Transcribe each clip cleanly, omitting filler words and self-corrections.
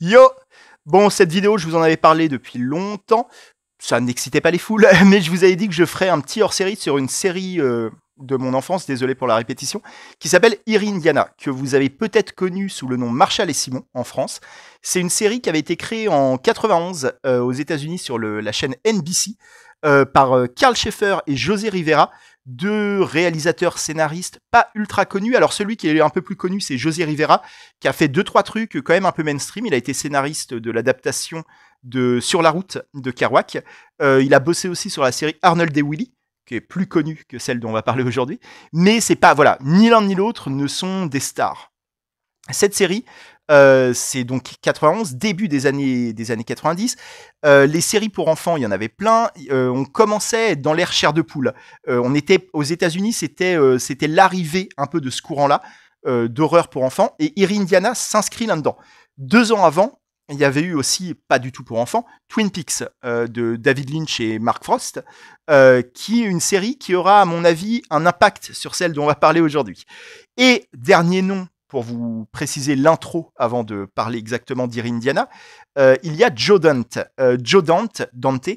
Yo! Bon, cette vidéo, je vous en avais parlé depuis longtemps. Ça n'excitait pas les foules, mais je vous avais dit que je ferais un petit hors-série sur une série de mon enfance, désolé pour la répétition, qui s'appelle Eerie Indiana, que vous avez peut-être connue sous le nom Marshall et Simon en France. C'est une série qui avait été créée en 91 aux États-Unis sur la chaîne NBC par Carl Schaeffer et José Rivera, deux réalisateurs scénaristes pas ultra connus. Alors celui qui est un peu plus connu, c'est José Rivera, qui a fait deux trois trucs quand même un peu mainstream. Il a été scénariste de l'adaptation de Sur la route de Kerouac. Il a bossé aussi sur la série Arnold et Willy, qui est plus connue que celle dont on va parler aujourd'hui. Mais c'est pas, voilà, ni l'un ni l'autre ne sont des stars. Cette série, c'est donc 91, début des années 90. Les séries pour enfants, il y en avait plein. On commençait à être dans l'ère chair de poule. On était aux États-Unis, c'était l'arrivée un peu de ce courant-là d'horreur pour enfants. Et Eerie Indiana s'inscrit là-dedans. 2 ans avant, il y avait eu aussi, pas du tout pour enfants, Twin Peaks de David Lynch et Mark Frost, qui est une série qui aura, à mon avis, un impact sur celle dont on va parler aujourd'hui. Et dernier nom, pour vous préciser l'intro avant de parler exactement d'Erie Indiana, il y a Joe Dante. Dante,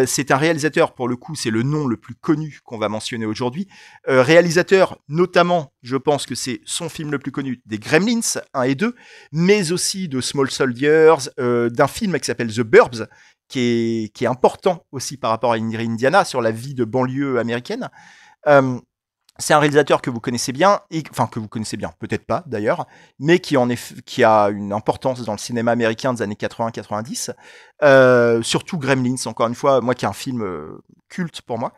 c'est un réalisateur, pour le coup, c'est le nom le plus connu qu'on va mentionner aujourd'hui. Réalisateur, notamment, je pense que c'est son film le plus connu, des Gremlins 1 et 2, mais aussi de Small Soldiers, d'un film qui s'appelle The Burbs, qui est important aussi par rapport à Indiana, sur la vie de banlieue américaine. C'est un réalisateur que vous connaissez bien, enfin que vous connaissez bien, peut-être pas d'ailleurs, mais qui a une importance dans le cinéma américain des années 80-90. Surtout Gremlins, encore une fois, moi qui est un film culte pour moi.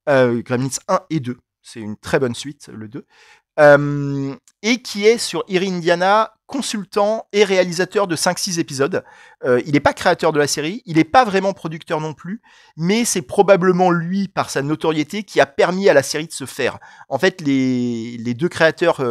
Gremlins 1 et 2, c'est une très bonne suite, le 2. Et qui est sur Eerie Indiana, consultant et réalisateur de 5-6 épisodes. Il n'est pas créateur de la série, il n'est pas vraiment producteur non plus, mais c'est probablement lui, par sa notoriété, qui a permis à la série de se faire. En fait, les deux créateurs,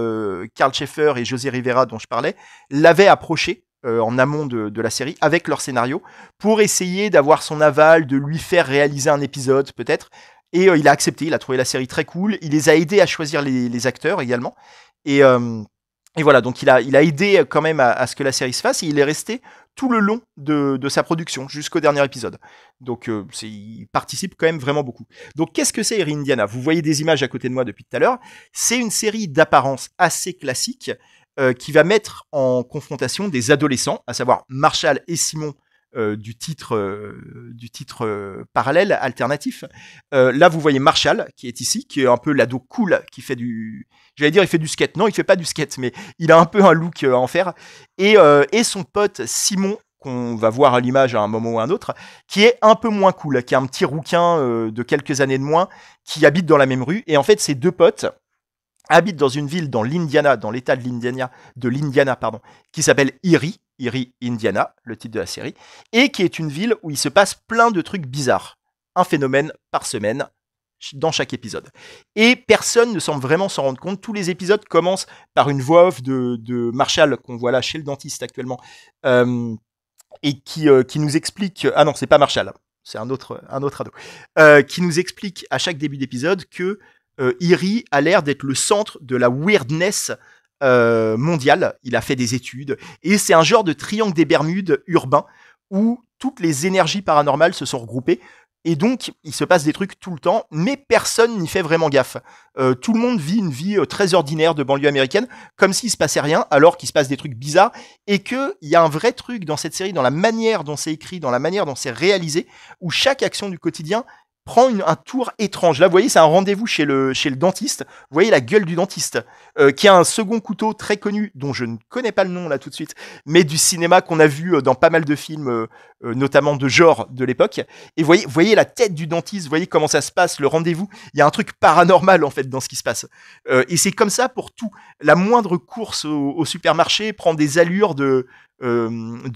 Carl Schaeffer et José Rivera, dont je parlais, l'avaient approché en amont de la série, avec leur scénario, pour essayer d'avoir son aval, de lui faire réaliser un épisode, peut-être. Et il a accepté, il a trouvé la série très cool, il les a aidés à choisir les acteurs également. Et voilà, donc il a aidé quand même à ce que la série se fasse, et il est resté tout le long de sa production, jusqu'au dernier épisode. Donc il participe quand même vraiment beaucoup. Donc qu'est-ce que c'est Eerie Indiana? Vous voyez des images à côté de moi depuis tout à l'heure. C'est une série d'apparence assez classique qui va mettre en confrontation des adolescents, à savoir Marshall et Simon, du titre parallèle, alternatif. Là, vous voyez Marshall, qui est ici, qui est un peu l'ado cool, qui fait j'allais dire, il fait du skate. Non, il fait pas du skate, mais il a un peu un look à en faire. Et son pote Simon, qu'on va voir à l'image à un moment ou à un autre, qui est un peu moins cool, qui est un petit rouquin de quelques années de moins, qui habite dans la même rue. Et en fait, ces deux potes habitent dans une ville dans l'Indiana, dans l'état de l'Indiana, qui s'appelle Eerie, Indiana, le titre de la série, et qui est une ville où il se passe plein de trucs bizarres. Un phénomène par semaine, dans chaque épisode. Et personne ne semble vraiment s'en rendre compte. Tous les épisodes commencent par une voix off de Marshall, qu'on voit là chez le dentiste actuellement, et qui nous explique... Ah non, c'est pas Marshall, c'est un autre ado. Qui nous explique à chaque début d'épisode que Eerie a l'air d'être le centre de la weirdness mondiale. Il a fait des études et c'est un genre de triangle des Bermudes urbain où toutes les énergies paranormales se sont regroupées. Et donc, il se passe des trucs tout le temps, mais personne n'y fait vraiment gaffe. Tout le monde vit une vie très ordinaire de banlieue américaine, comme s'il se passait rien, alors qu'il se passe des trucs bizarres, et qu'il y a un vrai truc dans cette série, dans la manière dont c'est écrit, dans la manière dont c'est réalisé, où chaque action du quotidien prend un tour étrange. Là, vous voyez, c'est un rendez-vous chez le dentiste. Vous voyez la gueule du dentiste, qui a un second couteau très connu, dont je ne connais pas le nom là tout de suite, mais du cinéma qu'on a vu dans pas mal de films, notamment de genre de l'époque. Et vous voyez la tête du dentiste, vous voyez comment ça se passe, le rendez-vous. Il y a un truc paranormal en fait dans ce qui se passe. Et c'est comme ça pour tout. La moindre course au supermarché prend des allures de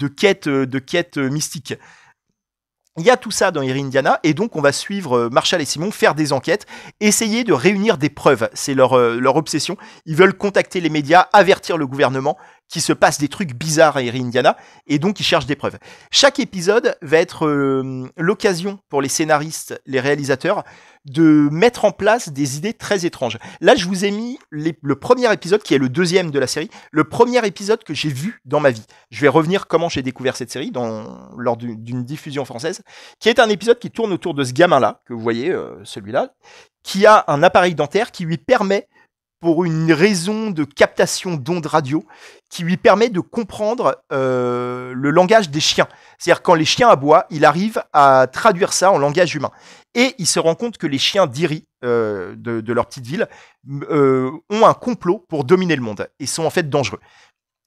quête mystique. Il y a tout ça dans Eerie Indiana, et donc on va suivre Marshall et Simon faire des enquêtes, essayer de réunir des preuves. C'est leur obsession. Ils veulent contacter les médias, avertir le gouvernement qu'il se passe des trucs bizarres à Erie Indiana, et donc ils cherchent des preuves. Chaque épisode va être l'occasion pour les scénaristes, les réalisateurs, de mettre en place des idées très étranges. Là, je vous ai mis le premier épisode, qui est le deuxième de la série, le premier épisode que j'ai vu dans ma vie. Je vais revenir comment j'ai découvert cette série lors d'une diffusion française, qui est un épisode qui tourne autour de ce gamin-là, que vous voyez, celui-là, qui a un appareil dentaire qui lui permet, pour une raison de captation d'ondes radio, qui lui permet de comprendre le langage des chiens. C'est-à-dire quand les chiens aboient, il arrive à traduire ça en langage humain. Et il se rend compte que les chiens d'Erie, de leur petite ville, ont un complot pour dominer le monde et sont en fait dangereux.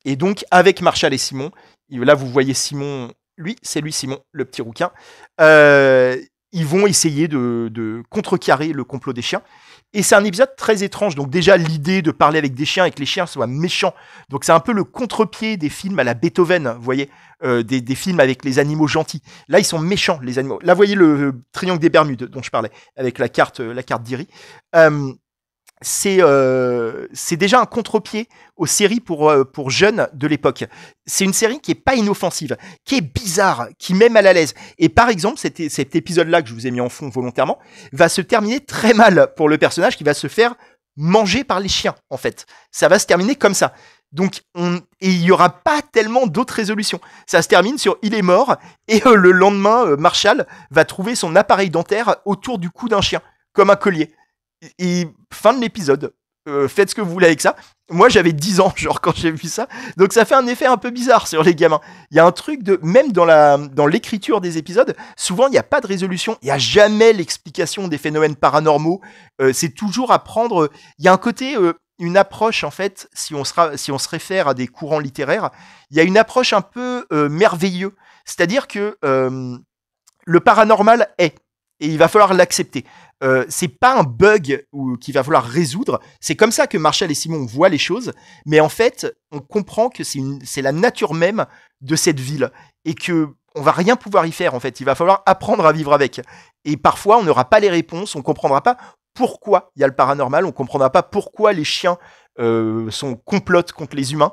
Et donc, avec Marshall et Simon, là vous voyez Simon, c'est lui Simon, le petit rouquin, ils vont essayer de contrecarrer le complot des chiens. Et c'est un épisode très étrange. Donc déjà, l'idée de parler avec des chiens et que les chiens soient méchants. Donc c'est un peu le contre-pied des films à la Beethoven, vous voyez, des films avec les animaux gentils. Là, ils sont méchants, les animaux. Là, vous voyez le triangle des Bermudes dont je parlais, avec la carte d'Erie. C'est déjà un contre-pied aux séries pour jeunes de l'époque. C'est une série qui est pas inoffensive, qui est bizarre, qui met mal à l'aise. Et par exemple, cet épisode-là que je vous ai mis en fond volontairement, va se terminer très mal pour le personnage qui va se faire manger par les chiens, en fait. Ça va se terminer comme ça. Donc, et il y aura pas tellement d'autres résolutions. Ça se termine sur il est mort, et le lendemain, Marshall va trouver son appareil dentaire autour du cou d'un chien, comme un collier. Et fin de l'épisode. Faites ce que vous voulez avec ça. Moi, j'avais 10 ans, genre, quand j'ai vu ça. Donc, ça fait un effet un peu bizarre sur les gamins. Il y a un truc même dans l'écriture des épisodes, souvent, il n'y a pas de résolution. Il n'y a jamais l'explication des phénomènes paranormaux. C'est toujours à prendre. Il y a un côté, une approche, en fait, si on se réfère à des courants littéraires, il y a une approche un peu merveilleux. C'est-à-dire que le paranormal est. Et il va falloir l'accepter. C'est pas un bug qu'il va falloir résoudre. C'est comme ça que Marshall et Simon voient les choses. Mais en fait, on comprend que c'est la nature même de cette ville. Et que on va rien pouvoir y faire, en fait. Il va falloir apprendre à vivre avec. Et parfois, on n'aura pas les réponses. On comprendra pas pourquoi il y a le paranormal. On comprendra pas pourquoi les chiens complotent contre les humains.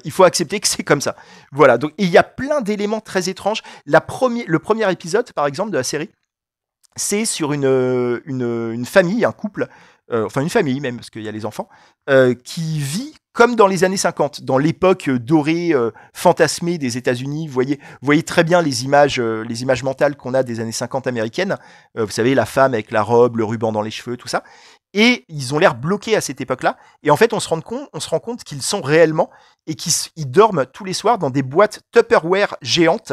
Il faut accepter que c'est comme ça. Voilà. Donc, il y a plein d'éléments très étranges. Le premier épisode, par exemple, de la série, c'est sur une famille, un couple, enfin une famille même, parce qu'il y a les enfants, qui vit comme dans les années 50, dans l'époque dorée, fantasmée des États-Unis. Vous voyez très bien les images mentales qu'on a des années 50 américaines. Vous savez, la femme avec la robe, le ruban dans les cheveux, tout ça. Et ils ont l'air bloqués à cette époque-là. Et en fait, on se rend compte qu'ils sont réellement et qu'ils dorment tous les soirs dans des boîtes Tupperware géantes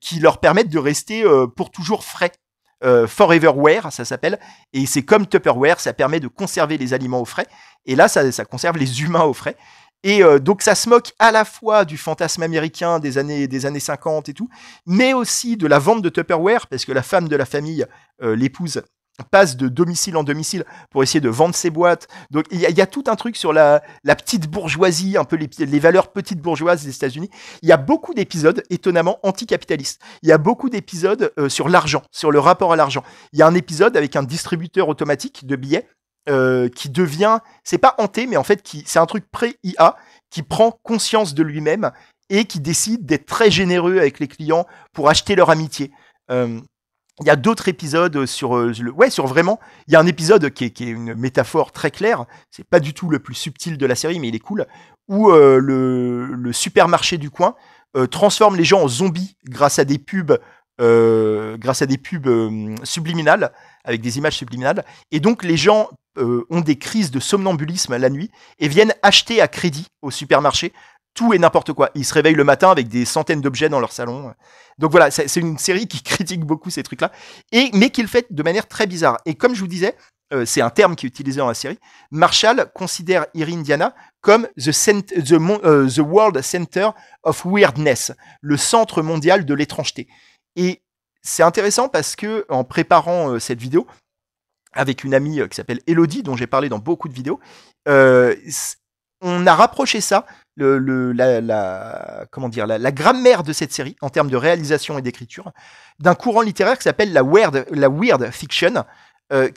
qui leur permettent de rester pour toujours frais. Foreverware, ça s'appelle, et c'est comme Tupperware, ça permet de conserver les aliments au frais, et là, ça conserve les humains au frais. Et donc, ça se moque à la fois du fantasme américain des années 50 et tout, mais aussi de la vente de Tupperware, parce que la femme de la famille, l'épouse, passe de domicile en domicile pour essayer de vendre ses boîtes. Donc il y a tout un truc sur la petite bourgeoisie, un peu les valeurs petites bourgeoises des États-Unis. Il y a beaucoup d'épisodes étonnamment anticapitalistes. Il y a beaucoup d'épisodes sur l'argent, sur le rapport à l'argent. Il y a un épisode avec un distributeur automatique de billets qui devient, c'est pas hanté, mais en fait c'est un truc pré-IA qui prend conscience de lui-même et qui décide d'être très généreux avec les clients pour acheter leur amitié. Il y a d'autres épisodes sur vraiment. Il y a un épisode qui est une métaphore très claire. C'est pas du tout le plus subtil de la série, mais il est cool. Où le supermarché du coin transforme les gens en zombies grâce à des pubs subliminales, avec des images subliminales. Et donc les gens ont des crises de somnambulisme la nuit et viennent acheter à crédit au supermarché tout et n'importe quoi. Ils se réveillent le matin avec des centaines d'objets dans leur salon. Donc voilà, c'est une série qui critique beaucoup ces trucs-là, mais qui le fait de manière très bizarre. Et comme je vous disais, c'est un terme qui est utilisé dans la série, Marshall considère Erie Indiana comme the World Center of Weirdness, le centre mondial de l'étrangeté. Et c'est intéressant parce que en préparant cette vidéo, avec une amie qui s'appelle Elodie, dont j'ai parlé dans beaucoup de vidéos, on a rapproché ça, la grammaire de cette série, en termes de réalisation et d'écriture, d'un courant littéraire qui s'appelle la weird fiction,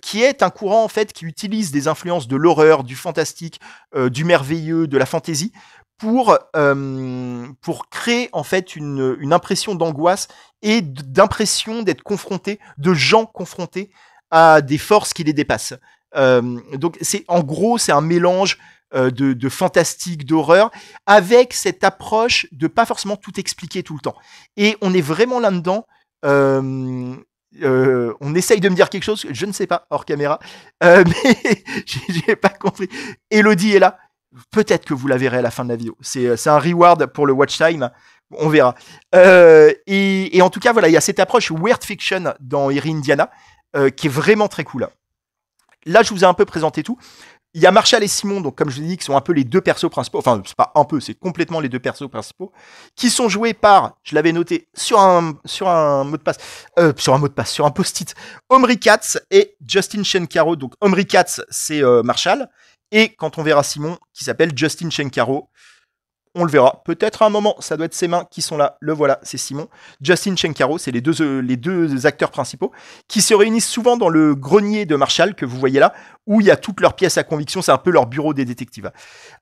qui est un courant en fait qui utilise des influences de l'horreur, du fantastique, du merveilleux, de la fantaisie, pour créer en fait une impression d'angoisse et d'impression d'être confronté, de gens confrontés à des forces qui les dépassent. Donc en gros, c'est un mélange de fantastique, d'horreur, avec cette approche de pas forcément tout expliquer tout le temps. Et on est vraiment là-dedans. On essaye de me dire quelque chose, je ne sais pas, hors caméra, mais j'ai pas compris. Elodie est là. Peut-être que vous la verrez à la fin de la vidéo. C'est un reward pour le watch time. On verra. Et en tout cas, voilà, il y a cette approche weird fiction dans Eerie Indiana qui est vraiment très cool. Là, je vous ai un peu présenté tout. Il y a Marshall et Simon, donc comme je vous ai dit, qui sont un peu les deux persos principaux. Enfin, c'est pas un peu, c'est complètement les deux persos principaux, qui sont joués par, je l'avais noté sur un mot de passe, sur un post-it, Omri Katz et Justin Shenkaro. Donc Omri Katz, c'est Marshall, et quand on verra Simon, qui s'appelle Justin Shenkaro, on le verra. Peut-être à un moment, ça doit être ses mains qui sont là. Le voilà, c'est Simon. Justin Shenkaro, c'est les deux acteurs principaux qui se réunissent souvent dans le grenier de Marshall que vous voyez là, où il y a toutes leurs pièces à conviction. C'est un peu leur bureau des détectives.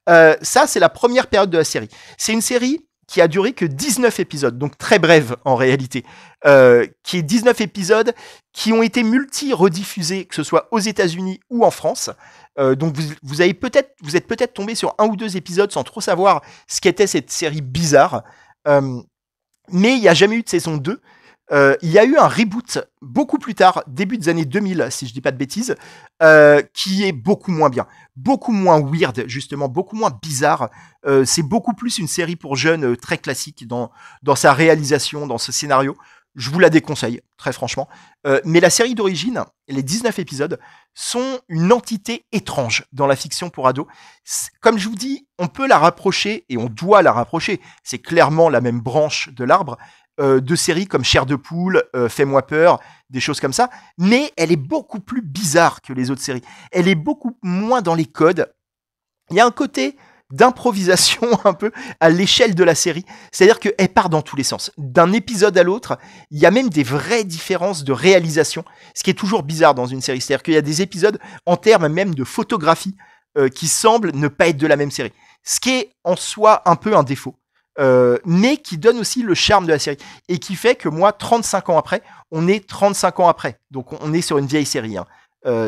Ça, c'est la première période de la série. C'est une série qui a duré que 19 épisodes, donc très brève en réalité, qui est 19 épisodes qui ont été multi-rediffusés, que ce soit aux États-Unis ou en France. Donc vous êtes peut-être tombé sur un ou deux épisodes sans trop savoir ce qu'était cette série bizarre. Mais il n'y a jamais eu de saison 2. Il y a eu un reboot beaucoup plus tard, début des années 2000, si je dis pas de bêtises, qui est beaucoup moins bien, beaucoup moins weird, justement, beaucoup moins bizarre. C'est beaucoup plus une série pour jeunes très classique dans sa réalisation, dans ce scénario. Je vous la déconseille, très franchement. Mais la série d'origine, les 19 épisodes, sont une entité étrange dans la fiction pour ados. Comme je vous dis, on peut la rapprocher, et on doit la rapprocher, c'est clairement la même branche de l'arbre, de séries comme Chair de poule, Fais-moi peur, des choses comme ça, mais elle est beaucoup plus bizarre que les autres séries. Elle est beaucoup moins dans les codes. Il y a un côté d'improvisation un peu à l'échelle de la série, c'est-à-dire qu'elle part dans tous les sens. D'un épisode à l'autre, il y a même des vraies différences de réalisation, ce qui est toujours bizarre dans une série. C'est-à-dire qu'il y a des épisodes en termes même de photographie qui semblent ne pas être de la même série, ce qui est en soi un peu un défaut. Mais qui donne aussi le charme de la série et qui fait que moi 35 ans après, on est 35 ans après, donc on est sur une vieille série, hein.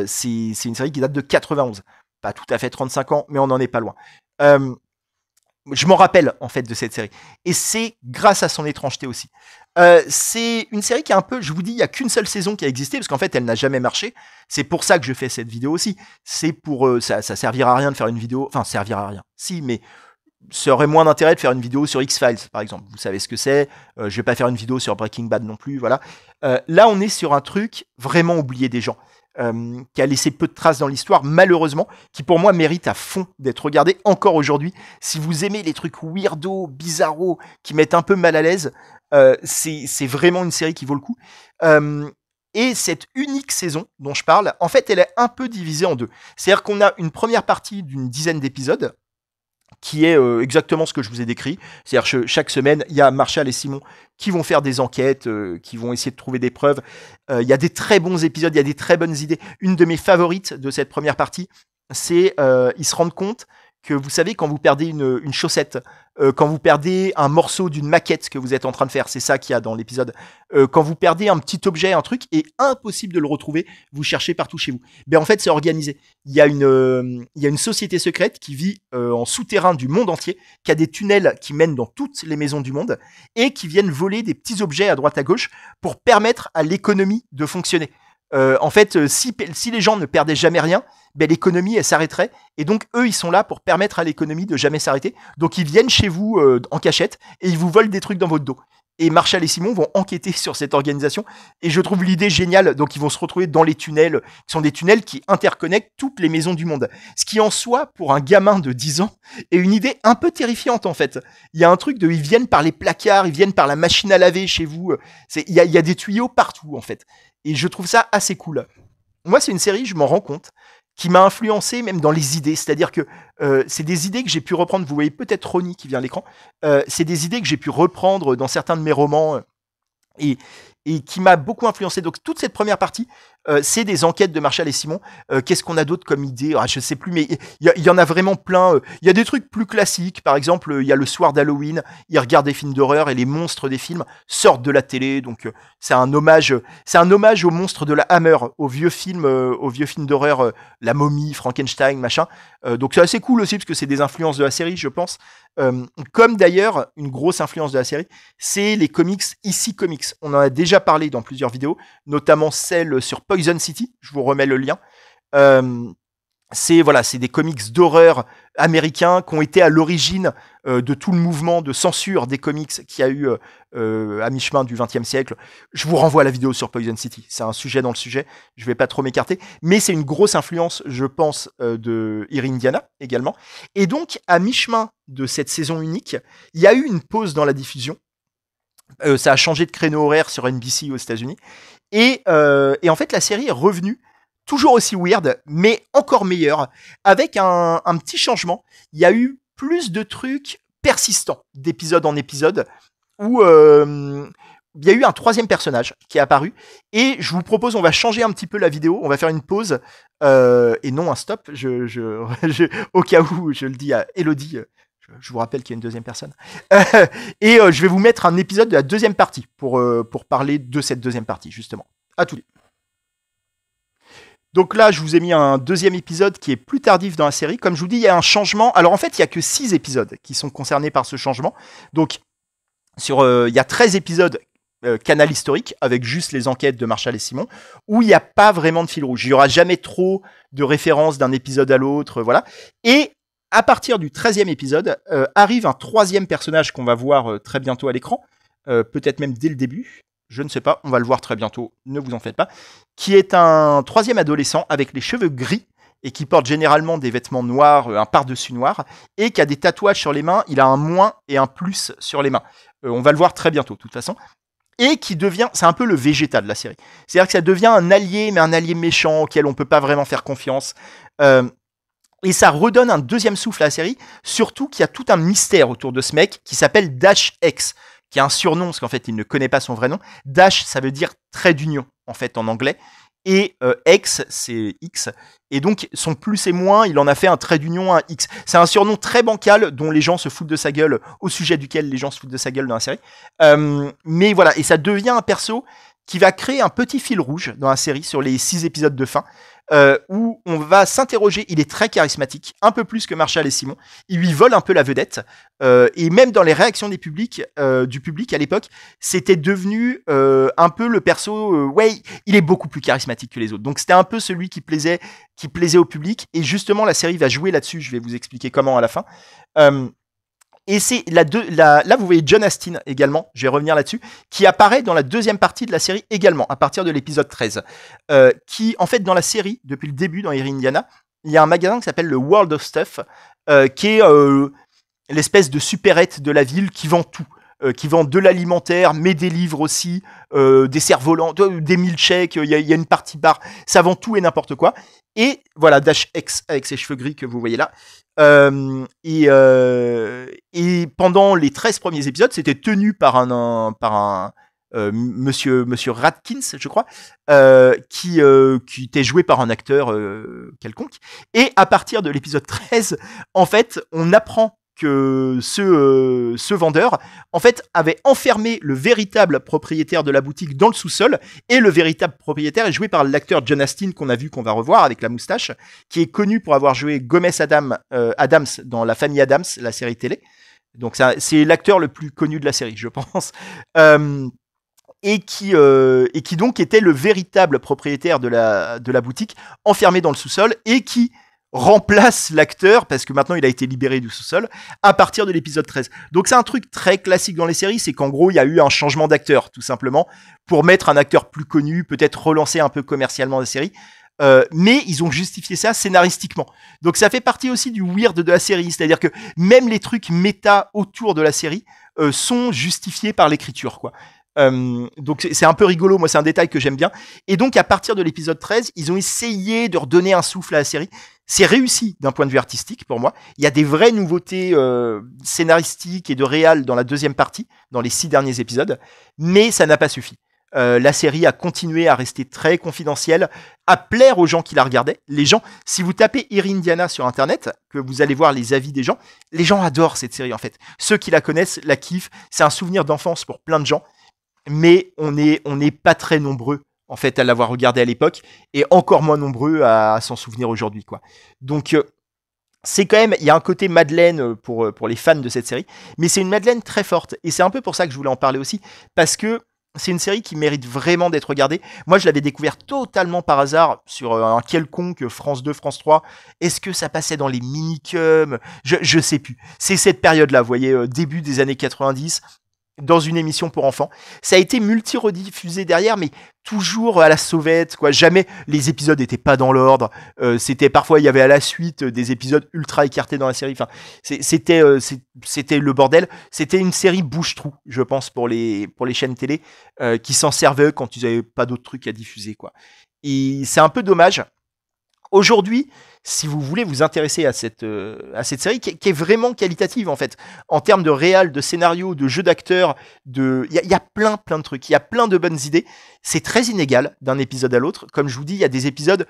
C'est une série qui date de 91, pas tout à fait 35 ans, mais on n'en est pas loin. Je m'en rappelle en fait de cette série et c'est grâce à son étrangeté aussi. C'est une série qui est un peu, je vous dis, il y a qu'une seule saison qui a existé parce qu'en fait elle n'a jamais marché. C'est pour ça que je fais cette vidéo aussi. C'est pour ça servira à rien de faire une vidéo, enfin servira à rien. Si, mais ça aurait moins d'intérêt de faire une vidéo sur X-Files, par exemple. Vous savez ce que c'est. Je vais pas faire une vidéo sur Breaking Bad non plus, voilà. Là, on est sur un truc vraiment oublié des gens, qui a laissé peu de traces dans l'histoire, malheureusement, qui pour moi mérite à fond d'être regardé encore aujourd'hui. Si vous aimez les trucs weirdo, bizarro, qui mettent un peu mal à l'aise, c'est vraiment une série qui vaut le coup. Et cette unique saison dont je parle, en fait, elle est un peu divisée en deux. C'est-à-dire qu'on a une première partie d'une dizaine d'épisodes, qui est exactement ce que je vous ai décrit. C'est-à-dire que chaque semaine, il y a Marshall et Simon qui vont faire des enquêtes, qui vont essayer de trouver des preuves. Il y a des très bons épisodes, il y a des très bonnes idées. Une de mes favorites de cette première partie, c'est ils se rendent compte que vous savez quand vous perdez une chaussette, quand vous perdez un morceau d'une maquette que vous êtes en train de faire, c'est ça qu'il y a dans l'épisode, quand vous perdez un petit objet, un truc, et impossible de le retrouver, vous cherchez partout chez vous. Ben en fait c'est organisé. Il y a une société secrète qui vit en souterrain du monde entier, qui a des tunnels qui mènent dans toutes les maisons du monde, et qui viennent voler des petits objets à droite à gauche pour permettre à l'économie de fonctionner. En fait, si les gens ne perdaient jamais rien, ben l'économie elle s'arrêterait et donc eux ils sont là pour permettre à l'économie de jamais s'arrêter. Donc ils viennent chez vous en cachette et ils vous volent des trucs dans votre dos. Et Marshall et Simon vont enquêter sur cette organisation et je trouve l'idée géniale. Donc ils vont se retrouver dans les tunnels, qui sont des tunnels qui interconnectent toutes les maisons du monde. Ce qui en soi, pour un gamin de 10 ans, est une idée un peu terrifiante en fait. Il y a un truc de ils viennent par les placards, ils viennent par la machine à laver chez vous. Il y a des tuyaux partout en fait. Et je trouve ça assez cool. Moi c'est une série, je m'en rends compte, qui m'a influencé même dans les idées. C'est-à-dire que c'est des idées que j'ai pu reprendre. Vous voyez peut-être Ronnie qui vient à l'écran. C'est des idées que j'ai pu reprendre dans certains de mes romans. Et et qui m'a beaucoup influencé. Donc toute cette première partie, c'est des enquêtes de Marshall et Simon. Qu'est-ce qu'on a d'autre comme idée? Je sais plus, mais il y en a vraiment plein. Il y a des trucs plus classiques. Par exemple, il y a le soir d'Halloween, ils regardent des films d'horreur et les monstres des films sortent de la télé. Donc c'est un hommage aux monstres de la Hammer, aux vieux films d'horreur, La Momie, Frankenstein, machin. Donc c'est assez cool aussi parce que c'est des influences de la série, je pense. Comme d'ailleurs une grosse influence de la série, c'est les comics EC Comics. On en a déjà parlé dans plusieurs vidéos, notamment celle sur Poison City. Je vous remets le lien. C'est des comics d'horreur américains qui ont été à l'origine de tout le mouvement de censure des comics qu'il y a eu à mi-chemin du XXe siècle. Je vous renvoie à la vidéo sur Poison City. C'est un sujet dans le sujet. Je vais pas trop m'écarter, mais c'est une grosse influence, je pense, de Erie Indiana également. Et donc, à mi-chemin de cette saison unique, il y a eu une pause dans la diffusion. Ça a changé de créneau horaire sur NBC aux États-Unis. Et en fait, la série est revenue toujours aussi weird, mais encore meilleur, avec un petit changement. Il y a eu plus de trucs persistants, d'épisode en épisode, où il y a eu un troisième personnage qui est apparu. Et je vous propose, on va changer un petit peu la vidéo, on va faire une pause, et non un stop, au cas où je le dis à Elodie, je vous rappelle qu'il y a une deuxième personne. Et je vais vous mettre un épisode de la deuxième partie, pour parler de cette deuxième partie, justement. À tout de suite. Donc là, je vous ai mis un deuxième épisode qui est plus tardif dans la série. Comme je vous dis, il y a un changement. Alors en fait, il y a que 6 épisodes qui sont concernés par ce changement. Donc, il y a 13 épisodes canal historique, avec juste les enquêtes de Marshall et Simon, où il n'y a pas vraiment de fil rouge. Il n'y aura jamais trop de références d'un épisode à l'autre, voilà. Et à partir du 13e épisode, arrive un troisième personnage qu'on va voir très bientôt à l'écran, peut-être même dès le début. Je ne sais pas, on va le voir très bientôt, ne vous en faites pas, qui est un troisième adolescent avec les cheveux gris et qui porte généralement des vêtements noirs, un par-dessus noir, et qui a des tatouages sur les mains. Il a un moins et un plus sur les mains. On va le voir très bientôt, de toute façon. Et qui devient, c'est un peu le Vegeta de la série. C'est-à-dire que ça devient un allié, mais un allié méchant auquel on ne peut pas vraiment faire confiance. Et ça redonne un deuxième souffle à la série, surtout qu'il y a tout un mystère autour de ce mec qui s'appelle Dash X, qui a un surnom, parce qu'en fait, il ne connaît pas son vrai nom. Dash, ça veut dire trait d'union, en fait, en anglais. Et X, c'est X. Et donc, son plus et moins, il en a fait un trait d'union, un X. C'est un surnom très bancal, dont les gens se foutent de sa gueule, au sujet duquel les gens se foutent de sa gueule dans la série. Mais voilà, et ça devient un perso qui va créer un petit fil rouge dans la série, sur les 6 épisodes de fin, où on va s'interroger. Il est très charismatique, un peu plus que Marshall et Simon. Il lui vole un peu la vedette, et même dans les réactions du public à l'époque, c'était devenu un peu le perso. Il est beaucoup plus charismatique que les autres. Donc c'était un peu celui qui plaisait au public. Et justement, la série va jouer là-dessus. Je vais vous expliquer comment à la fin. Et c'est là, vous voyez John Astin également, je vais revenir là-dessus, qui apparaît dans la deuxième partie de la série également, à partir de l'épisode 13. Qui, en fait, dans la série, depuis le début, dans Erie Indiana, il y a un magasin qui s'appelle le World of Stuff, qui est l'espèce de supérette de la ville qui vend tout. Qui vend de l'alimentaire, mais des livres aussi, des cerfs-volants, des milkshakes, il y a une partie bar, ça vend tout et n'importe quoi. Et voilà, Dash X avec ses cheveux gris que vous voyez là. Et pendant les 13 premiers épisodes, c'était tenu par un monsieur Ratkins, je crois, qui était joué par un acteur quelconque. Et à partir de l'épisode 13, en fait, on apprend que ce vendeur, en fait, avait enfermé le véritable propriétaire de la boutique dans le sous-sol, et le véritable propriétaire est joué par l'acteur John Astin qu'on va revoir avec la moustache, qui est connu pour avoir joué Gomez Adams dans La Famille Adams, la série télé. Donc c'est l'acteur le plus connu de la série, je pense. Et qui donc était le véritable propriétaire de la boutique, enfermé dans le sous-sol, et qui remplace l'acteur, parce que maintenant il a été libéré du sous-sol, à partir de l'épisode 13. Donc c'est un truc très classique dans les séries, c'est qu'en gros il y a eu un changement d'acteur, tout simplement, pour mettre un acteur plus connu, peut-être relancer un peu commercialement la série, mais ils ont justifié ça scénaristiquement. Donc ça fait partie aussi du weird de la série, c'est-à-dire que même les trucs méta autour de la série sont justifiés par l'écriture, quoi. Donc c'est un peu rigolo, moi c'est un détail que j'aime bien. Et donc à partir de l'épisode 13, ils ont essayé de redonner un souffle à la série. C'est réussi d'un point de vue artistique pour moi. Il y a des vraies nouveautés scénaristiques et de réal dans la deuxième partie, dans les 6 derniers épisodes, mais ça n'a pas suffi. La série a continué à rester très confidentielle, à plaire aux gens qui la regardaient. Les gens, si vous tapez Indiana sur Internet, que vous allez voir les avis des gens, les gens adorent cette série en fait. Ceux qui la connaissent la kiffent. C'est un souvenir d'enfance pour plein de gens, mais on n'est pas très nombreux en fait à l'avoir regardé à l'époque, et encore moins nombreux à s'en souvenir aujourd'hui, quoi. Donc c'est quand même, il y a un côté Madeleine pour les fans de cette série, mais c'est une Madeleine très forte, et c'est un peu pour ça que je voulais en parler aussi, parce que c'est une série qui mérite vraiment d'être regardée. Moi, je l'avais découvert totalement par hasard sur un quelconque France 2, France 3. Est-ce que ça passait dans les minicums? Je sais plus. C'est cette période-là, vous voyez, début des années 90, dans une émission pour enfants. Ça a été multi-rediffusé derrière, mais toujours à la sauvette, quoi. Jamais les épisodes n'étaient pas dans l'ordre. C'était parfois, il y avait à la suite des épisodes ultra écartés dans la série. Enfin, c'était le bordel. C'était une série bouche-trou, je pense, pour les chaînes télé qui s'en servaient quand ils n'avaient pas d'autres trucs à diffuser, quoi. Et c'est un peu dommage. Aujourd'hui, si vous voulez vous intéresser à cette série qui est vraiment qualitative en fait, en termes de réal, de scénario, de jeu d'acteurs, il y a plein de trucs, il y a plein de bonnes idées. C'est très inégal d'un épisode à l'autre. Comme je vous dis, il y a des épisodes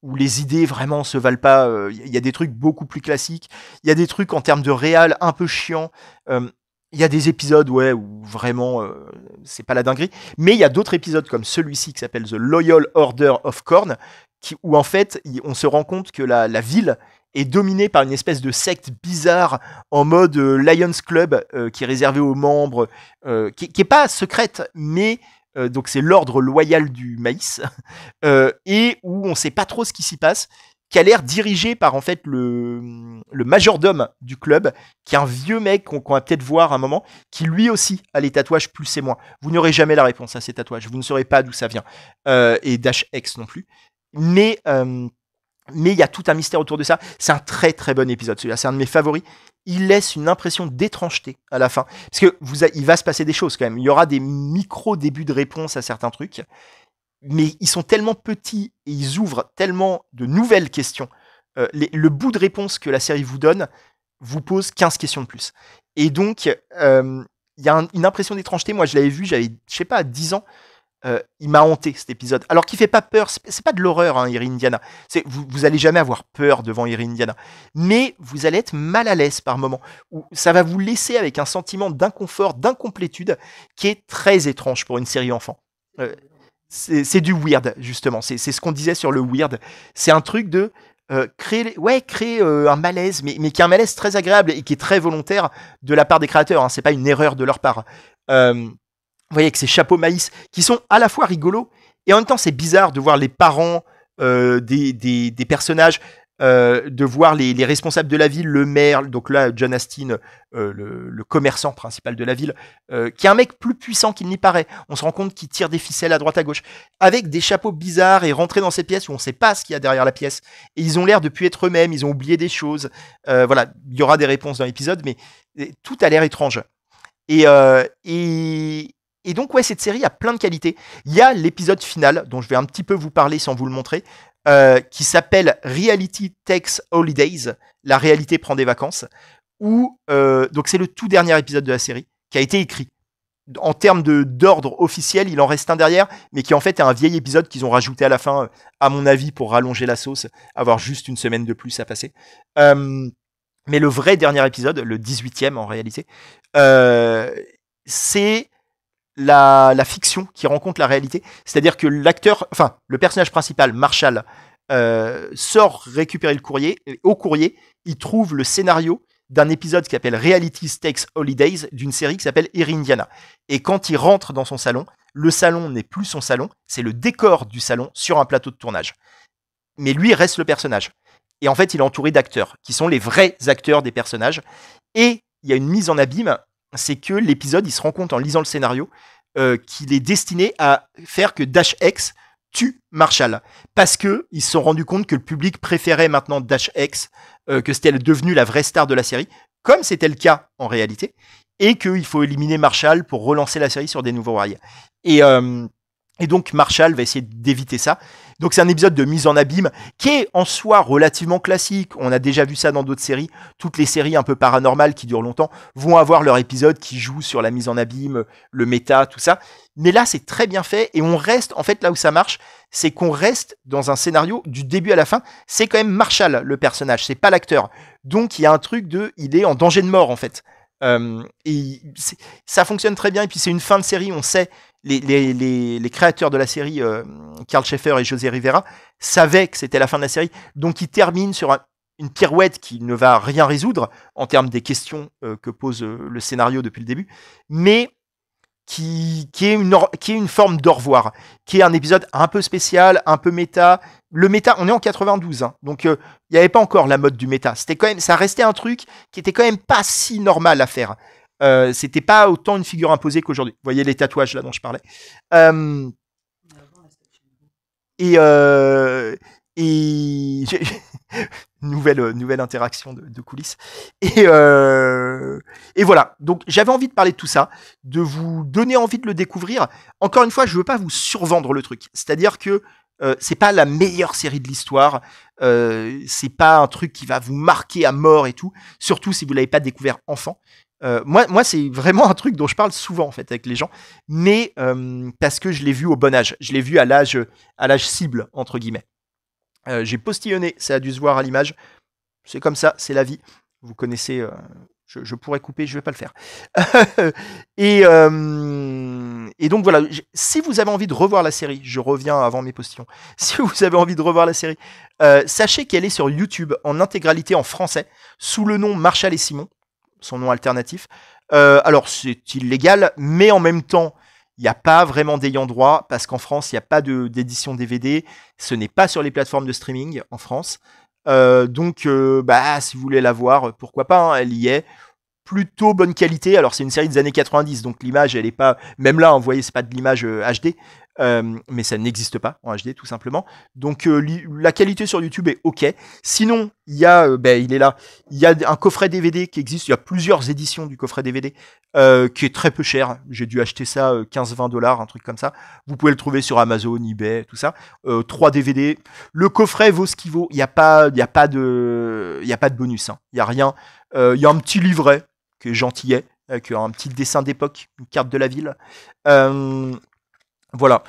où les idées vraiment se valent pas. Il y a des trucs beaucoup plus classiques. Il y a des trucs en termes de réal un peu chiants. Il y a des épisodes où vraiment c'est pas la dinguerie. Mais il y a d'autres épisodes comme celui-ci qui s'appelle The Loyal Order of Korn, où en fait on se rend compte que la ville est dominée par une espèce de secte bizarre en mode Lions Club qui est réservé aux membres, qui est pas secrète, mais donc c'est l'ordre loyal du maïs, et où on sait pas trop ce qui s'y passe, qui a l'air dirigé par en fait le majordome du club, qui est un vieux mec qu'on va peut-être voir à un moment, qui lui aussi a les tatouages plus et moins. Vous n'aurez jamais la réponse à ces tatouages, vous ne saurez pas d'où ça vient, et Dash X non plus. Mais il y a tout un mystère autour de ça. C'est un très très bon épisode, celui-là, c'est un de mes favoris. Il laisse une impression d'étrangeté à la fin, parce que il va se passer des choses quand même. Il y aura des micro débuts de réponse à certains trucs, mais ils sont tellement petits et ils ouvrent tellement de nouvelles questions. Le bout de réponse que la série vous donne vous pose 15 questions de plus. Et donc, il y a une impression d'étrangeté. Moi, je l'avais vu, j'avais, je sais pas, 10 ans. Il m'a hanté cet épisode. Alors qu'il fait pas peur, c'est pas de l'horreur, hein, Indiana. Vous allez jamais avoir peur devant Indiana, mais vous allez être mal à l'aise par moments. Où ça va vous laisser avec un sentiment d'inconfort, d'incomplétude, qui est très étrange pour une série enfant. C'est du weird, justement. C'est ce qu'on disait sur le weird. C'est un truc de créer un malaise, mais qui est un malaise très agréable et qui est très volontaire de la part des créateurs. Hein. C'est pas une erreur de leur part. Vous voyez, avec ces chapeaux maïs qui sont à la fois rigolos et en même temps c'est bizarre de voir les parents des personnages, de voir les responsables de la ville, le maire, donc là John Astin, le commerçant principal de la ville, qui est un mec plus puissant qu'il n'y paraît. On se rend compte qu'il tire des ficelles à droite à gauche, avec des chapeaux bizarres et rentrer dans cette pièce où on ne sait pas ce qu'il y a derrière la pièce. Et ils ont l'air de plus être eux-mêmes, ils ont oublié des choses. Voilà, il y aura des réponses dans l'épisode, mais tout a l'air étrange. Et donc, ouais, cette série a plein de qualités. Il y a l'épisode final, dont je vais un petit peu vous parler sans vous le montrer, qui s'appelle Reality Takes Holidays, la réalité prend des vacances, où, donc c'est le tout dernier épisode de la série, qui a été écrit. En termes d'ordre officiel, il en reste un derrière, mais qui en fait est un vieil épisode qu'ils ont rajouté à la fin, à mon avis, pour rallonger la sauce, avoir juste une semaine de plus à passer. Mais le vrai dernier épisode, le 18e en réalité, c'est la fiction qui rencontre la réalité. C'est-à-dire que le personnage principal, Marshall, sort récupérer le courrier, et au courrier, il trouve le scénario d'un épisode qui s'appelle Reality Takes Holidays, d'une série qui s'appelle Indiana. Et quand il rentre dans son salon, le salon n'est plus son salon, c'est le décor du salon sur un plateau de tournage. Mais lui reste le personnage. Et en fait, il est entouré d'acteurs, qui sont les vrais acteurs des personnages. Et il y a une mise en abîme, c'est que l'épisode, il se rend compte en lisant le scénario qu'il est destiné à faire que Dash X tue Marshall. Parce qu'ils se sont rendus compte que le public préférait maintenant Dash X, que c'était devenu la vraie star de la série, comme c'était le cas en réalité, et qu'il faut éliminer Marshall pour relancer la série sur des nouveaux rails. Et donc Marshall va essayer d'éviter ça. Donc c'est un épisode de mise en abîme qui est en soi relativement classique. On a déjà vu ça dans d'autres séries. Toutes les séries un peu paranormales qui durent longtemps vont avoir leur épisode qui joue sur la mise en abîme, le méta, tout ça. Mais là c'est très bien fait et on reste, en fait là où ça marche, c'est qu'on reste dans un scénario du début à la fin. C'est quand même Marshall le personnage, c'est pas l'acteur. Donc il y a un truc il est en danger de mort en fait. Ça fonctionne très bien et puis c'est une fin de série, on sait, les créateurs de la série, Karl Schaeffer et José Rivera, savaient que c'était la fin de la série, donc ils terminent sur une pirouette qui ne va rien résoudre en termes des questions que pose le scénario depuis le début, mais qui est une forme d'au revoir, qui est un épisode un peu spécial, un peu méta. Le méta, on est en 92, hein, donc il n'y avait pas encore la mode du méta. C'était quand même, ça restait un truc qui était quand même pas si normal à faire. C'était pas autant une figure imposée qu'aujourd'hui. Vous voyez les tatouages là dont je parlais. Et nouvelle interaction de coulisses. Et voilà. Donc j'avais envie de parler de tout ça, de vous donner envie de le découvrir. Encore une fois, je veux pas vous survendre le truc. C'est-à-dire que c'est pas la meilleure série de l'histoire. C'est pas un truc qui va vous marquer à mort et tout. Surtout si vous l'avez pas découvert enfant. Moi, c'est vraiment un truc dont je parle souvent en fait avec les gens, mais parce que je l'ai vu au bon âge. Je l'ai vu à l'âge cible entre guillemets. J'ai postillonné, ça a dû se voir à l'image. C'est comme ça, c'est la vie. Vous connaissez. Je pourrais couper, je vais pas le faire. et donc voilà. Si vous avez envie de revoir la série, je reviens avant mes postillons. Si vous avez envie de revoir la série, sachez qu'elle est sur YouTube en intégralité en français sous le nom Marshall et Simon, son nom alternatif. Alors c'est illégal, mais en même temps, il n'y a pas vraiment d'ayant droit parce qu'en France, il n'y a pas d'édition DVD. Ce n'est pas sur les plateformes de streaming en France. Donc, si vous voulez la voir, pourquoi pas, hein, elle y est. Plutôt bonne qualité. Alors, c'est une série des années 90, donc l'image, elle est pas. Même là, vous voyez, c'est pas de l'image HD. Mais ça n'existe pas en HD tout simplement. Donc la qualité sur YouTube est ok. Sinon, il y a, il est là. Il y a un coffret DVD qui existe. Il y a plusieurs éditions du coffret DVD qui est très peu cher. J'ai dû acheter ça 15-20$, un truc comme ça. Vous pouvez le trouver sur Amazon, eBay, tout ça. 3 DVD. Le coffret vaut ce qu'il vaut. Il y a pas de bonus. Hein. Il y a rien. Il y a un petit livret qui est gentillet avec un petit dessin d'époque, une carte de la ville. Voilà,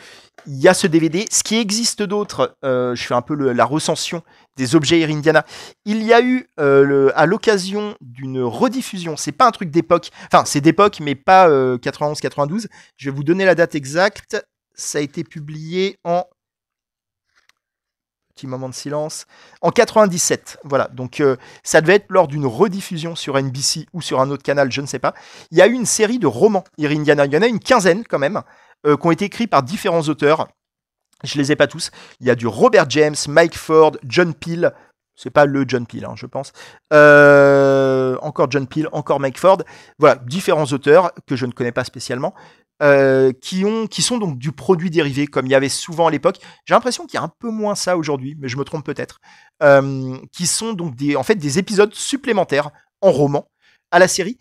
il y a ce DVD. Ce qui existe d'autre, je fais un peu la recension des objets Air Indiana. Il y a eu, à l'occasion d'une rediffusion, c'est pas un truc d'époque, enfin c'est d'époque, mais pas 91-92. Je vais vous donner la date exacte. Ça a été publié en... Petit moment de silence. En 97, voilà. Donc ça devait être lors d'une rediffusion sur NBC ou sur un autre canal, je ne sais pas. Il y a eu une série de romans Air Indiana. Il y en a une quinzaine quand même. Qui ont été écrits par différents auteurs. Je les ai pas tous. Il y a du Robert James, Mike Ford, John Peel. C'est pas le John Peel, hein, je pense. Encore John Peel, encore Mike Ford. Voilà, différents auteurs que je ne connais pas spécialement, qui sont donc du produit dérivé, comme il y avait souvent à l'époque. J'ai l'impression qu'il y a un peu moins ça aujourd'hui, mais je me trompe peut-être. Qui sont donc des épisodes supplémentaires en roman à la série,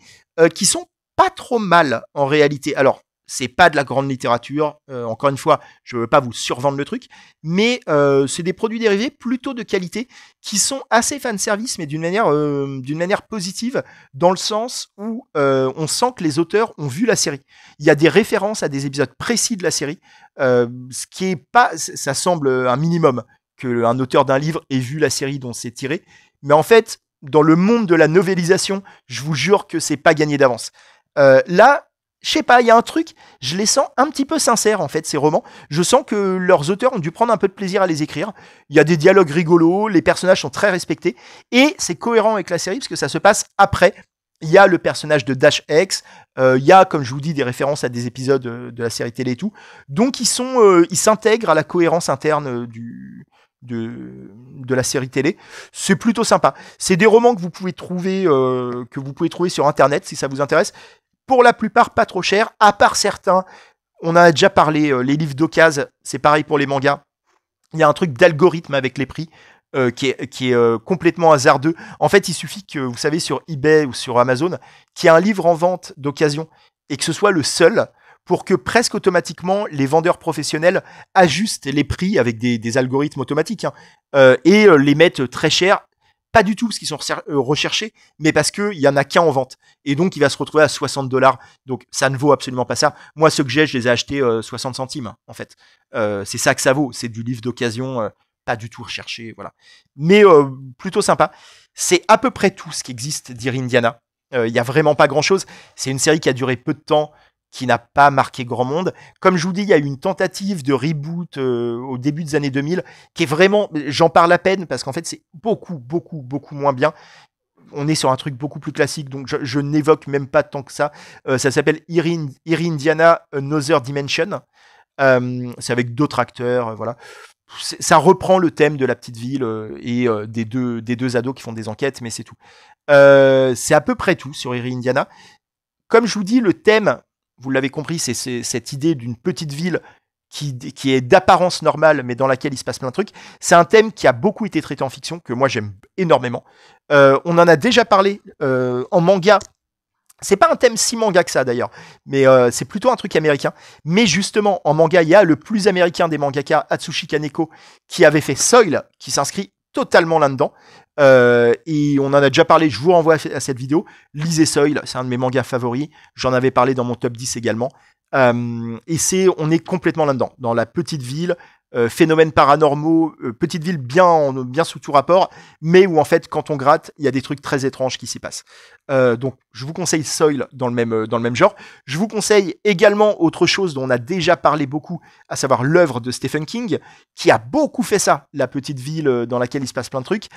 qui sont pas trop mal en réalité. Alors, c'est pas de la grande littérature, encore une fois, je veux pas vous survendre le truc, mais c'est des produits dérivés plutôt de qualité qui sont assez fanservice, mais d'une manière positive, dans le sens où on sent que les auteurs ont vu la série. Il y a des références à des épisodes précis de la série, ce qui est pas, ça semble un minimum qu'un auteur d'un livre ait vu la série dont c'est tiré, mais en fait, dans le monde de la novélisation, je vous jure que c'est pas gagné d'avance. Là, je sais pas, il y a un truc, je les sens un petit peu sincères en fait, ces romans. Je sens que leurs auteurs ont dû prendre un peu de plaisir à les écrire. Il y a des dialogues rigolos, les personnages sont très respectés, et c'est cohérent avec la série parce que ça se passe après. Il y a le personnage de Dash X, il y a, comme je vous dis, des références à des épisodes de la série télé et tout. Donc ils s'intègrent à la cohérence interne de la série télé. C'est plutôt sympa. C'est des romans que vous pouvez trouver sur internet si ça vous intéresse. Pour la plupart, pas trop cher, à part certains. On en a déjà parlé, les livres d'occasion, c'est pareil pour les mangas. Il y a un truc d'algorithme avec les prix qui est complètement hasardeux. En fait, il suffit que, vous savez, sur eBay ou sur Amazon, qu'il y ait un livre en vente d'occasion et que ce soit le seul pour que presque automatiquement les vendeurs professionnels ajustent les prix avec des algorithmes automatiques, hein, et les mettent très cher. Pas du tout parce qu'ils sont recherchés, mais parce qu'il y en a qu'un en vente. Et donc, il va se retrouver à 60 $. Donc, ça ne vaut absolument pas ça. Moi, ceux que j'ai, je les ai achetés 60 centimes, en fait. C'est ça que ça vaut. C'est du livre d'occasion, pas du tout recherché, voilà. Mais plutôt sympa. C'est à peu près tout ce qui existe d'Ear Indiana. Il y a vraiment pas grand-chose. C'est une série qui a duré peu de temps, qui n'a pas marqué grand monde. Comme je vous dis, il y a eu une tentative de reboot au début des années 2000, qui est vraiment, j'en parle à peine, parce qu'en fait, c'est beaucoup moins bien. On est sur un truc beaucoup plus classique, donc je n'évoque même pas tant que ça. Ça s'appelle Ear Indiana Another Dimension. C'est avec d'autres acteurs, voilà. Ça reprend le thème de la petite ville et des deux ados qui font des enquêtes, mais c'est tout. C'est à peu près tout sur Ear Indiana. Comme je vous dis, le thème, vous l'avez compris, c'est cette idée d'une petite ville qui est d'apparence normale, mais dans laquelle il se passe plein de trucs. C'est un thème qui a beaucoup été traité en fiction, que moi j'aime énormément. On en a déjà parlé en manga. C'est pas un thème si manga que ça d'ailleurs, mais c'est plutôt un truc américain. Mais justement, en manga, il y a le plus américain des mangaka, Atsushi Kaneko, qui avait fait Soil, qui s'inscrit totalement là-dedans. Et on en a déjà parlé, je vous renvoie à cette vidéo. Lisez Soil, c'est un de mes mangas favoris. J'en avais parlé dans mon top 10 également. Et on est complètement là-dedans, dans la petite ville, phénomènes paranormaux, petite ville bien sous tout rapport, mais où en fait, quand on gratte, il y a des trucs très étranges qui s'y passent. Donc, je vous conseille Soil dans le même genre. Je vous conseille également autre chose dont on a déjà parlé beaucoup, à savoir l'œuvre de Stephen King, qui a beaucoup fait ça, la petite ville dans laquelle il se passe plein de trucs.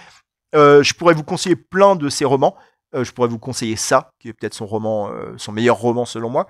Je pourrais vous conseiller plein de ses romans. Je pourrais vous conseiller ça, qui est peut-être son meilleur roman selon moi,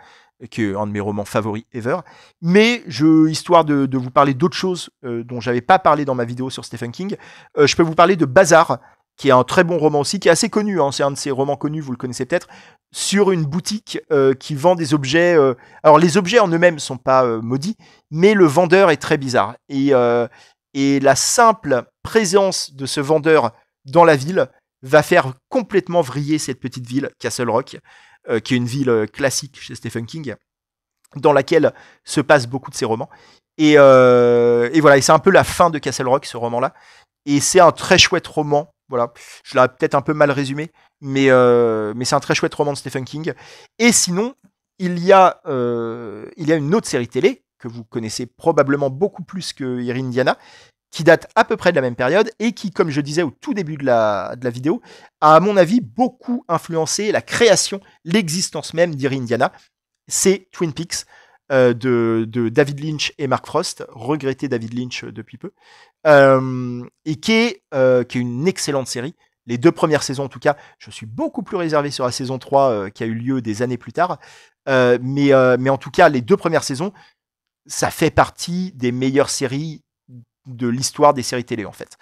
qui est un de mes romans favoris ever. Mais histoire de vous parler d'autres choses dont j'avais pas parlé dans ma vidéo sur Stephen King, je peux vous parler de Bazar, qui est un très bon roman aussi, qui est assez connu, hein, c'est un de ses romans connus, vous le connaissez peut-être, sur une boutique qui vend des objets. Alors les objets en eux-mêmes sont pas maudits, mais le vendeur est très bizarre. Et la simple présence de ce vendeur dans la ville va faire complètement vriller cette petite ville, Castle Rock, qui est une ville classique chez Stephen King, dans laquelle se passent beaucoup de ses romans. Et voilà, et c'est un peu la fin de Castle Rock, ce roman-là. Et c'est un très chouette roman. Voilà, je l'ai peut-être un peu mal résumé, mais c'est un très chouette roman de Stephen King. Et sinon, il y a une autre série télé que vous connaissez probablement beaucoup plus que Ear Indiana, qui date à peu près de la même période et qui, comme je disais au tout début de la vidéo, a à mon avis beaucoup influencé la création, l'existence même d'Ear Indiana. C'est Twin Peaks de David Lynch et Mark Frost, regretté David Lynch depuis peu, et qui est une excellente série. Les 2 premières saisons en tout cas, je suis beaucoup plus réservé sur la saison 3 qui a eu lieu des années plus tard, mais en tout cas les 2 premières saisons, ça fait partie des meilleures séries de l'histoire des séries télé en fait.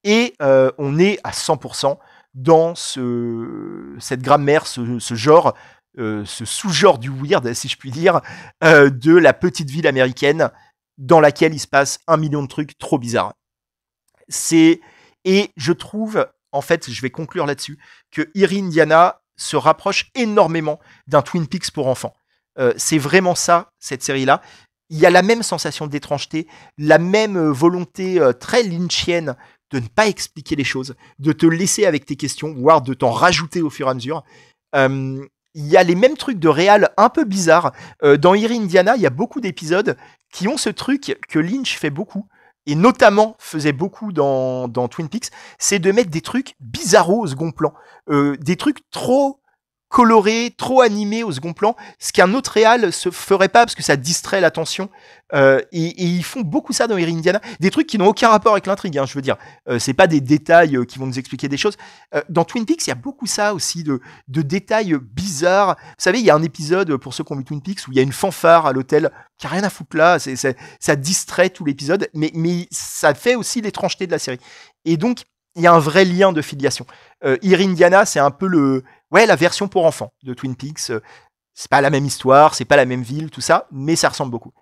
Et on est à 100% dans cette grammaire, ce genre, ce sous-genre du weird, si je puis dire, de la petite ville américaine dans laquelle il se passe 1 million de trucs trop bizarres. Et je trouve, en fait, je vais conclure là-dessus, que Ear Indiana se rapproche énormément d'un Twin Peaks pour enfants. C'est vraiment ça, cette série-là. Il y a la même sensation d'étrangeté, la même volonté très lynchienne de ne pas expliquer les choses, de te laisser avec tes questions, voire de t'en rajouter au fur et à mesure. Il y a les mêmes trucs de réal un peu bizarres. Dans Ear Indiana, il y a beaucoup d'épisodes qui ont ce truc que Lynch fait beaucoup, et notamment faisait beaucoup dans Twin Peaks, c'est de mettre des trucs bizarros au second plan. Des trucs trop coloré, trop animé au second plan, ce qu'un autre réal se ferait pas parce que ça distrait l'attention. Et ils font beaucoup ça dans Ear Indiana, des trucs qui n'ont aucun rapport avec l'intrigue, hein, je veux dire. C'est pas des détails qui vont nous expliquer des choses. Dans Twin Peaks, il y a beaucoup ça aussi, de détails bizarres. Vous savez, il y a un épisode, pour ceux qui ont vu Twin Peaks, où il y a une fanfare à l'hôtel qui a rien à foutre là, ça distrait tout l'épisode, mais ça fait aussi l'étrangeté de la série. Et donc, il y a un vrai lien de filiation. Ear Indiana, c'est un peu la version pour enfants de Twin Peaks. C'est pas la même histoire, c'est pas la même ville, tout ça, mais ça ressemble beaucoup.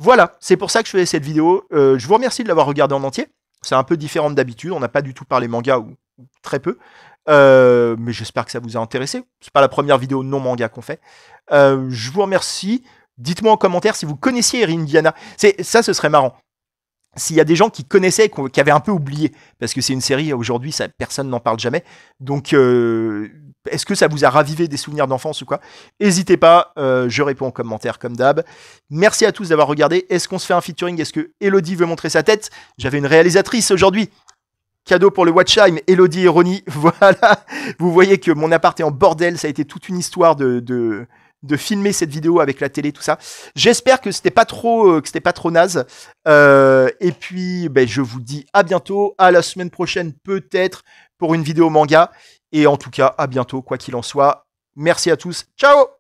Voilà, c'est pour ça que je faisais cette vidéo. Je vous remercie de l'avoir regardé en entier. C'est un peu différent d'habitude, on n'a pas du tout parlé manga ou très peu. Mais j'espère que ça vous a intéressé. C'est pas la première vidéo non manga qu'on fait. Je vous remercie Dites-moi en commentaire si vous connaissiez Erin Indiana. Ça, ce serait marrant. S'il y a des gens qui connaissaient, qui avaient un peu oublié, parce que c'est une série, aujourd'hui, personne n'en parle jamais. Donc, est-ce que ça vous a ravivé des souvenirs d'enfance ou quoi? N'hésitez pas, je réponds en commentaire comme d'hab. Merci à tous d'avoir regardé. Est-ce qu'on se fait un featuring? Est-ce que Elodie veut montrer sa tête? J'avais une réalisatrice aujourd'hui. Cadeau pour le Watchtime, Elodie et Ronnie. Voilà, vous voyez que mon appart est en bordel, ça a été toute une histoire de filmer cette vidéo avec la télé, tout ça. J'espère que c'était pas trop naze. Et puis, je vous dis à bientôt, à la semaine prochaine peut-être pour une vidéo manga. Et en tout cas, à bientôt, quoi qu'il en soit. Merci à tous. Ciao!